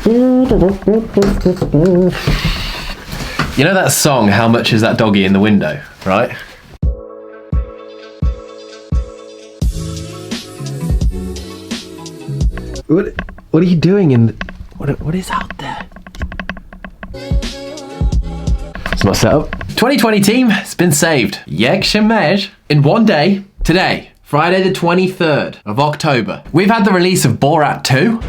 You know that song, How Much Is That Doggy in the Window, right? What are you doing in what is out there? It's my setup. 2020 team has been saved. Yekshemej. In one day, today, Friday the 23rd of October, we've had the release of Borat 2.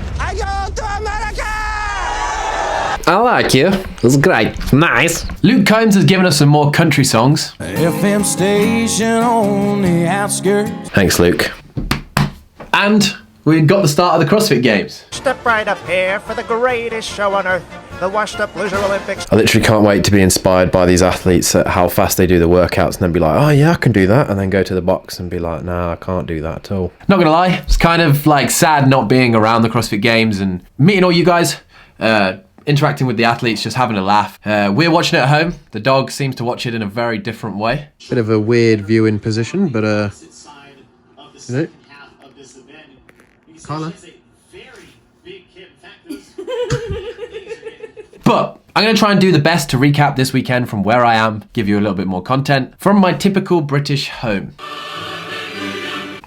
I like you. It's great. Nice. Luke Combs has given us some more country songs. FM station on the outskirts. Thanks, Luke. And we got the start of the CrossFit Games. Step right up here for the greatest show on earth, the Washed Up Loser Olympics. I literally can't wait to be inspired by these athletes at how fast they do the workouts and then be like, oh yeah, I can do that. And then go to the box and be like, nah, I can't do that at all. Not gonna lie, it's kind of like sad not being around the CrossFit Games and meeting all you guys. Interacting with the athletes, just having a laugh. We're watching it at home. The dog seems to watch it in a very different way. Bit of a weird viewing position, but you know. Carla. But I'm going to try and do the best to recap this weekend from where I am, give you a little bit more content from my typical British home.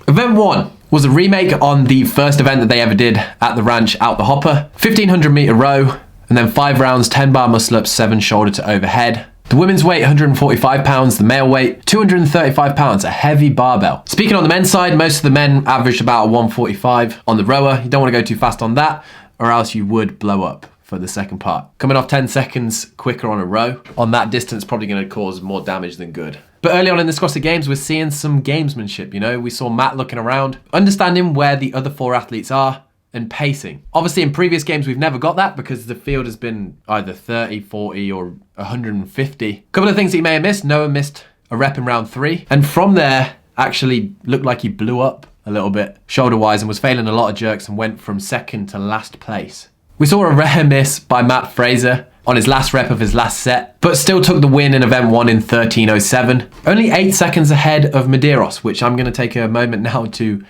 Event 1 was a remake on the first event that they ever did at the ranch out the hopper. 1500 meter row. And then 5 rounds, 10 bar muscle ups, 7 shoulder to overhead. The women's weight, 145 pounds. The male weight, 235 pounds, a heavy barbell. Speaking on the men's side, most of the men averaged about a 145 on the rower. You don't want to go too fast on that or else you would blow up for the second part. Coming off 10 seconds quicker on a row, on that distance, probably going to cause more damage than good. But early on in the CrossFit Games, we're seeing some gamesmanship, you know? We saw Matt looking around, understanding where the other 4 athletes are, and pacing. Obviously in previous games we've never got that because the field has been either 30, 40 or 150. A couple of things that he may have missed. Noah missed a rep in round 3 and from there actually looked like he blew up a little bit shoulder wise and was failing a lot of jerks and went from second to last place. We saw a rare miss by Matt Fraser on his last rep of his last set, but still took the win in event 1 in 13:07. Only 8 seconds ahead of Medeiros, which I'm going to take a moment now to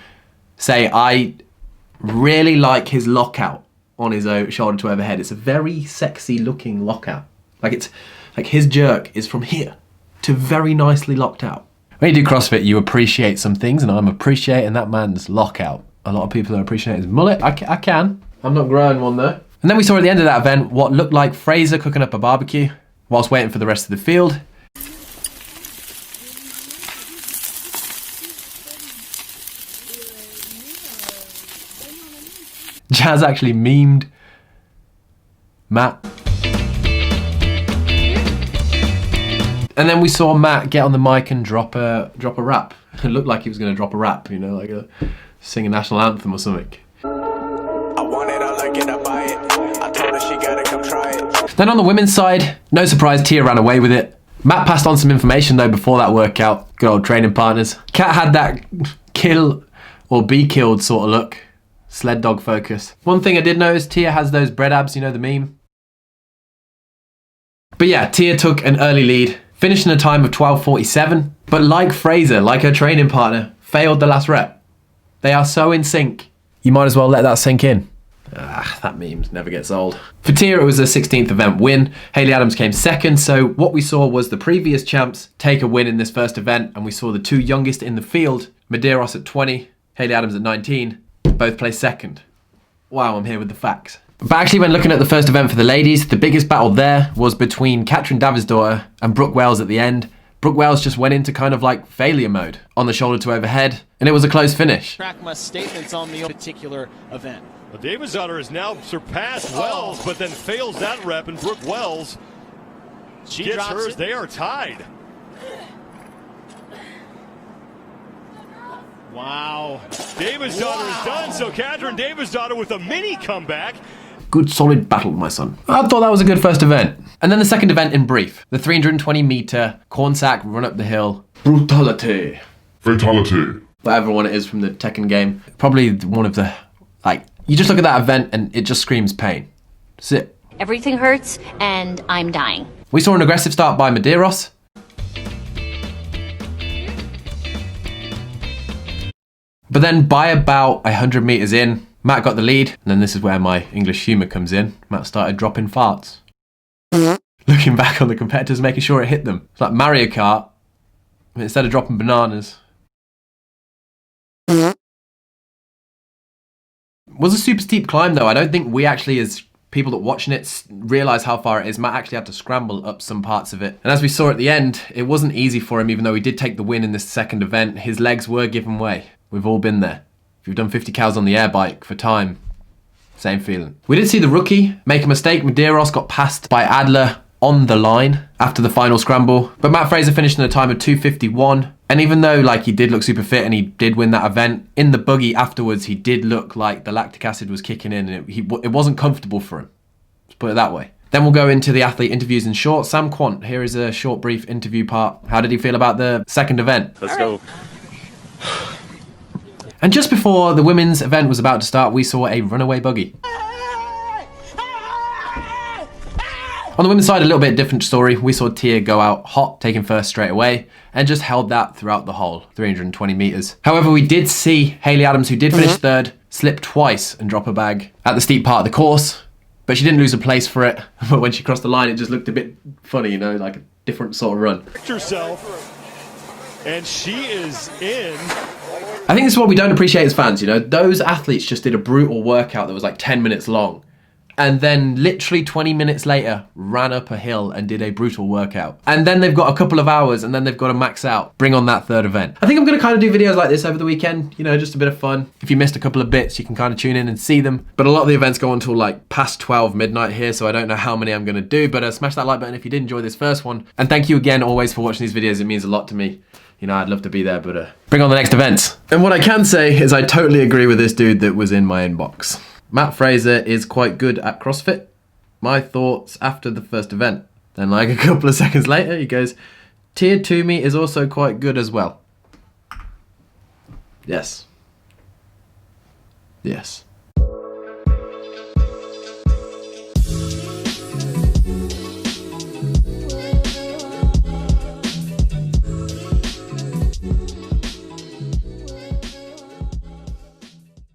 say I really like his lockout on his shoulder to overhead. It's a very sexy looking lockout. Like it's like his jerk is from here to very nicely locked out. When you do CrossFit, you appreciate some things, and I'm appreciating that man's lockout. A lot of people are appreciating his mullet. I can. I'm not growing one though. And then we saw at the end of that event what looked like Fraser cooking up a barbecue whilst waiting for the rest of the field. Jazz actually memed Matt. And then we saw Matt get on the mic and drop a rap. It looked like he was going to drop a rap, you know, like sing a national anthem or something. I want it, I like it, I buy it. I told her she gotta come try it. Then on the women's side, no surprise, Tia ran away with it. Matt passed on some information though before that workout. Good old training partners. Kat had that kill or be killed sort of look. Sled dog focus. One thing I did notice, Tia has those bread abs, you know the meme? But yeah, Tia took an early lead, finishing a time of 12:47, but like Fraser, like her training partner, failed the last rep. They are so in sync. You might as well let that sink in. That meme never gets old. For Tia, it was a 16th event win. Hayley Adams came second, so what we saw was the previous champs take a win in this first event, and we saw the 2 youngest in the field, Medeiros at 20, Hayley Adams at 19, both placed second. Wow, I'm here with the facts. But actually, when looking at the first event for the ladies, the biggest battle there was between Katrin Davidsdottir and Brooke Wells at the end. Brooke Wells just went into kind of like failure mode on the shoulder to overhead, and it was a close finish. Track my statements on the particular event. Well, Davidsdottir has now surpassed Wells, but then fails that rep, and Brooke Wells gets hers. They are tied. Wow. Davidsdottir is done, so Katrin Davidsdottir with a mini comeback. Good solid battle, my son. I thought that was a good first event. And then the second event in brief. The 320 meter corn sack run up the hill. Brutality. Fatality. Whatever one it is from the Tekken game. Probably one of the, like, you just look at that event and it just screams pain. That's it. Everything hurts and I'm dying. We saw an aggressive start by Medeiros. But then by about 100 meters in, Matt got the lead, and then this is where my English humour comes in. Matt started dropping farts. Looking back on the competitors, making sure it hit them. It's like Mario Kart, but instead of dropping bananas. It was a super steep climb though. I don't think we actually, as people that watching it, realise how far it is. Matt actually had to scramble up some parts of it. And as we saw at the end, it wasn't easy for him, even though he did take the win in this second event. His legs were giving way. We've all been there. If you've done 50 cows on the air bike for time, same feeling. We did see the rookie make a mistake. Medeiros got passed by Adler on the line after the final scramble, but Matt Fraser finished in a time of 2:51. And even though like he did look super fit and he did win that event, in the buggy afterwards he did look like the lactic acid was kicking in, and it wasn't comfortable for him. Let's put it that way. Then we'll go into the athlete interviews in short. Sam Quant, here is a short brief interview part. How did he feel about the second event? Let's go. And just before the women's event was about to start, we saw a runaway buggy. On the women's side, a little bit different story. We saw Tia go out hot, taking first straight away, and just held that throughout the whole 320 meters. However, we did see Hayley Adams, who did finish third, slip twice and drop her bag at the steep part of the course, but she didn't lose a place for it. But when she crossed the line, it just looked a bit funny, you know, like a different sort of run. Herself, and she is in. I think this is what we don't appreciate as fans, you know. Those athletes just did a brutal workout that was like 10 minutes long, and then literally 20 minutes later ran up a hill and did a brutal workout. And then they've got a couple of hours and then they've got to max out, bring on that third event. I think I'm going to kind of do videos like this over the weekend, you know, just a bit of fun. If you missed a couple of bits, you can kind of tune in and see them. But a lot of the events go on till like past 12 midnight here, so I don't know how many I'm going to do, but smash that like button if you did enjoy this first one. And thank you again always for watching these videos. It means a lot to me. You know, I'd love to be there, but bring on the next events. And what I can say is I totally agree with this dude that was in my inbox. Matt Fraser is quite good at CrossFit. My thoughts after the first event. Then like a couple of seconds later, he goes, Tia Toomey is also quite good as well. Yes. Yes.